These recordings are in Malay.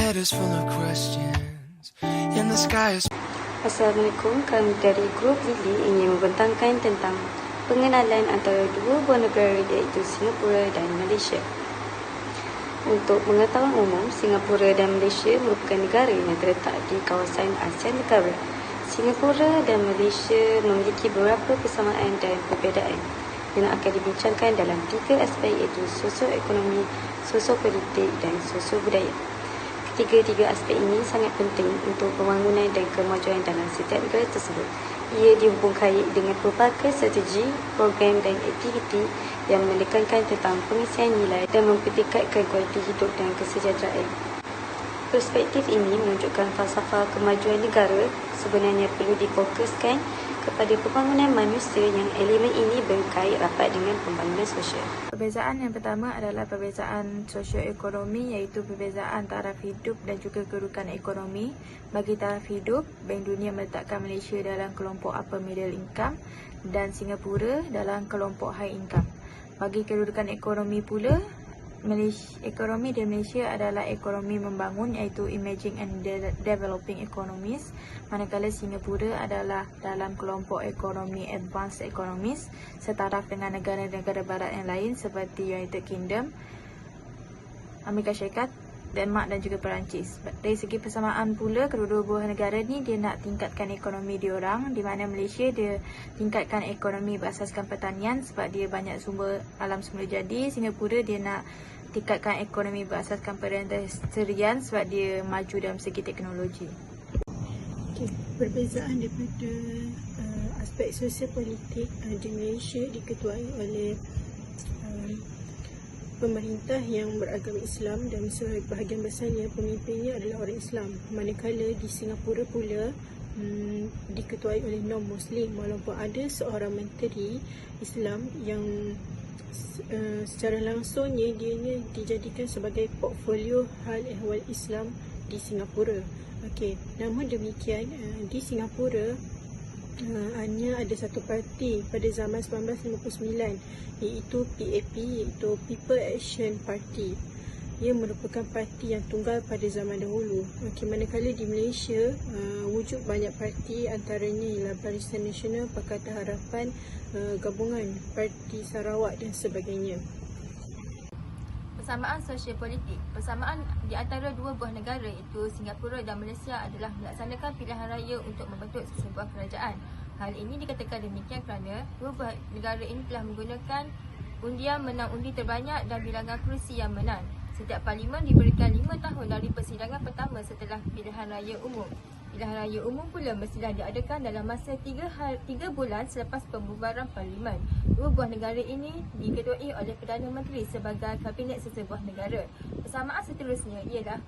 head is full of questions, and the sky is... Assalamualaikum, kami dari Grup Lili ingin membentangkan tentang pengenalan antara dua buah negara iaitu Singapura dan Malaysia. Untuk pengetahuan umum, Singapura dan Malaysia merupakan negara yang terletak di kawasan Asia Tenggara. Singapura dan Malaysia memiliki beberapa persamaan dan perbezaan yang akan dibincangkan dalam tiga aspek iaitu sosioekonomi, sosiopolitik dan sosiobudaya. Ketiga-tiga aspek ini sangat penting untuk pembangunan dan kemajuan dalam setiap negara tersebut. Ia dihubung kait dengan pelbagai strategi, program dan aktiviti yang menekankan tentang pengisian nilai dan mempertingkatkan kualiti hidup dan kesejahteraan. Perspektif ini menunjukkan falsafah kemajuan negara sebenarnya perlu difokuskan kepada pembangunan manusia yang elemen ini berkait rapat dengan pembangunan sosial. Perbezaan yang pertama adalah perbezaan sosioekonomi, iaitu perbezaan taraf hidup dan juga kedudukan ekonomi. Bagi taraf hidup, Bank Dunia meletakkan Malaysia dalam kelompok upper middle income dan Singapura dalam kelompok high income. Bagi kedudukan ekonomi pula, ekonomi di Malaysia adalah ekonomi membangun iaitu emerging and developing economies, manakala Singapura adalah dalam kelompok ekonomi advanced economies setaraf dengan negara-negara barat yang lain seperti United Kingdom, Amerika Syarikat, Denmark dan juga Perancis. Dari segi persamaan pula, kedua-dua buah negara ni dia nak tingkatkan ekonomi diorang, di mana Malaysia dia tingkatkan ekonomi berasaskan pertanian sebab dia banyak sumber alam semula jadi. Singapura dia nak tingkatkan ekonomi berasaskan perindustrian sebab dia maju dalam segi teknologi. Perbezaan daripada aspek sosial-politik di Malaysia diketuai oleh pemerintah yang beragama Islam dan sebahagian besarnya pemimpinnya adalah orang Islam. Manakala di Singapura pula diketuai oleh non-Muslim, walaupun ada seorang menteri Islam yang secara langsungnya dia dijadikan sebagai portfolio hal ehwal Islam di Singapura. Namun demikian di Singapura hanya ada satu parti pada zaman 1959 iaitu PAP, iaitu People Action Party. Ia merupakan parti yang tunggal pada zaman dahulu. Manakala di Malaysia wujud banyak parti, antaranya ialah Barisan Nasional, Pakatan Harapan, Gabungan Parti Sarawak dan sebagainya. Persamaan sosial politik. Persamaan di antara dua buah negara iaitu Singapura dan Malaysia adalah melaksanakan pilihan raya untuk membentuk sebuah kerajaan. Hal ini dikatakan demikian kerana dua buah negara ini telah menggunakan undian menang undi terbanyak dan bilangan kerusi yang menang. Setiap parlimen diberikan 5 tahun dari persidangan pertama setelah pilihan raya umum. Pilihan raya umum pula mestilah diadakan dalam masa 3 bulan selepas pembubaran parlimen. Dua buah negara ini diketuai oleh Perdana Menteri sebagai kabinet sesebuah negara. Persamaan seterusnya ialah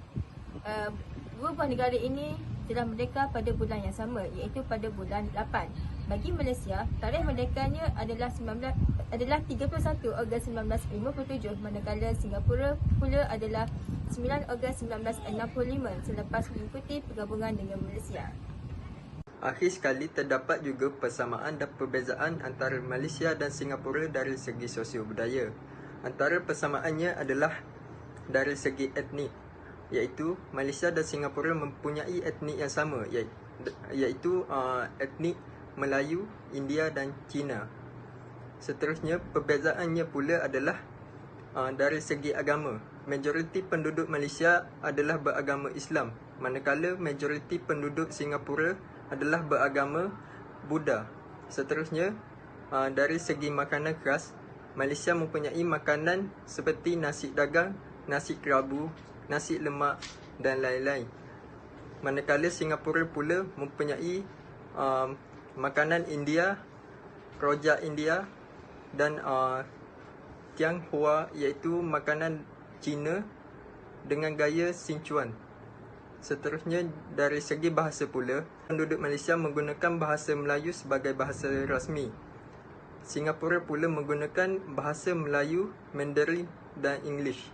dua buah negara ini telah merdeka pada bulan yang sama, iaitu pada bulan 8. Bagi Malaysia, tarikh merdekanya adalah 31 Ogos 1957, manakala Singapura pula adalah 9 Ogos 1965 selepas mengikuti pergabungan dengan Malaysia. Akhir sekali, terdapat juga persamaan dan perbezaan antara Malaysia dan Singapura dari segi sosio-budaya. Antara persamaannya adalah dari segi etnik, iaitu Malaysia dan Singapura mempunyai etnik yang sama, iaitu etnik Melayu, India dan Cina. Seterusnya, perbezaannya pula adalah dari segi agama. Majoriti penduduk Malaysia adalah beragama Islam, manakala majoriti penduduk Singapura adalah beragama Buddha. Seterusnya, dari segi makanan khas, Malaysia mempunyai makanan seperti nasi dagang, nasi kerabu, nasi lemak dan lain-lain. Manakala Singapura pula mempunyai makanan India, rojak India dan Tianghua, iaitu makanan Cina dengan gaya Sichuan. Seterusnya, dari segi bahasa pula, penduduk Malaysia menggunakan bahasa Melayu sebagai bahasa rasmi. Singapura pula menggunakan bahasa Melayu, Mandarin dan English.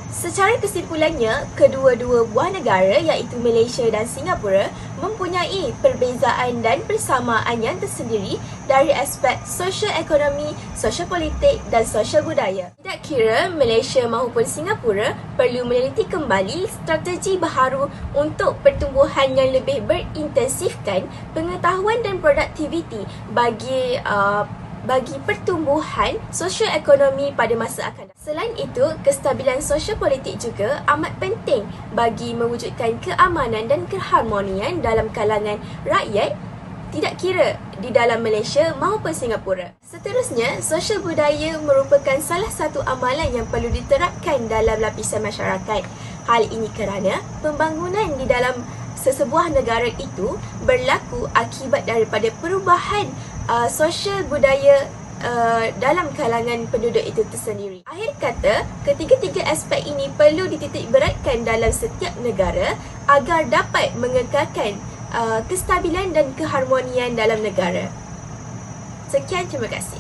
Secara kesimpulannya, kedua-dua buah negara iaitu Malaysia dan Singapura mempunyai perbezaan dan persamaan yang tersendiri dari aspek sosio-ekonomi, sosio-politik dan sosio-budaya. Tidak kira Malaysia maupun Singapura perlu meneliti kembali strategi baharu untuk pertumbuhan yang lebih berintensifkan pengetahuan dan produktiviti bagi pertumbuhan sosioekonomi pada masa akan datang. Selain itu, kestabilan sosio-politik juga amat penting bagi mewujudkan keamanan dan keharmonian dalam kalangan rakyat, tidak kira di dalam Malaysia maupun Singapura. Seterusnya, sosial budaya merupakan salah satu amalan yang perlu diterapkan dalam lapisan masyarakat. Hal ini kerana pembangunan di dalam sesebuah negara itu berlaku akibat daripada perubahan sosial budaya dalam kalangan penduduk itu tersendiri. Akhir kata, ketiga-tiga aspek ini perlu dititik beratkan dalam setiap negara agar dapat mengekalkan kestabilan dan keharmonian dalam negara. Sekian, terima kasih.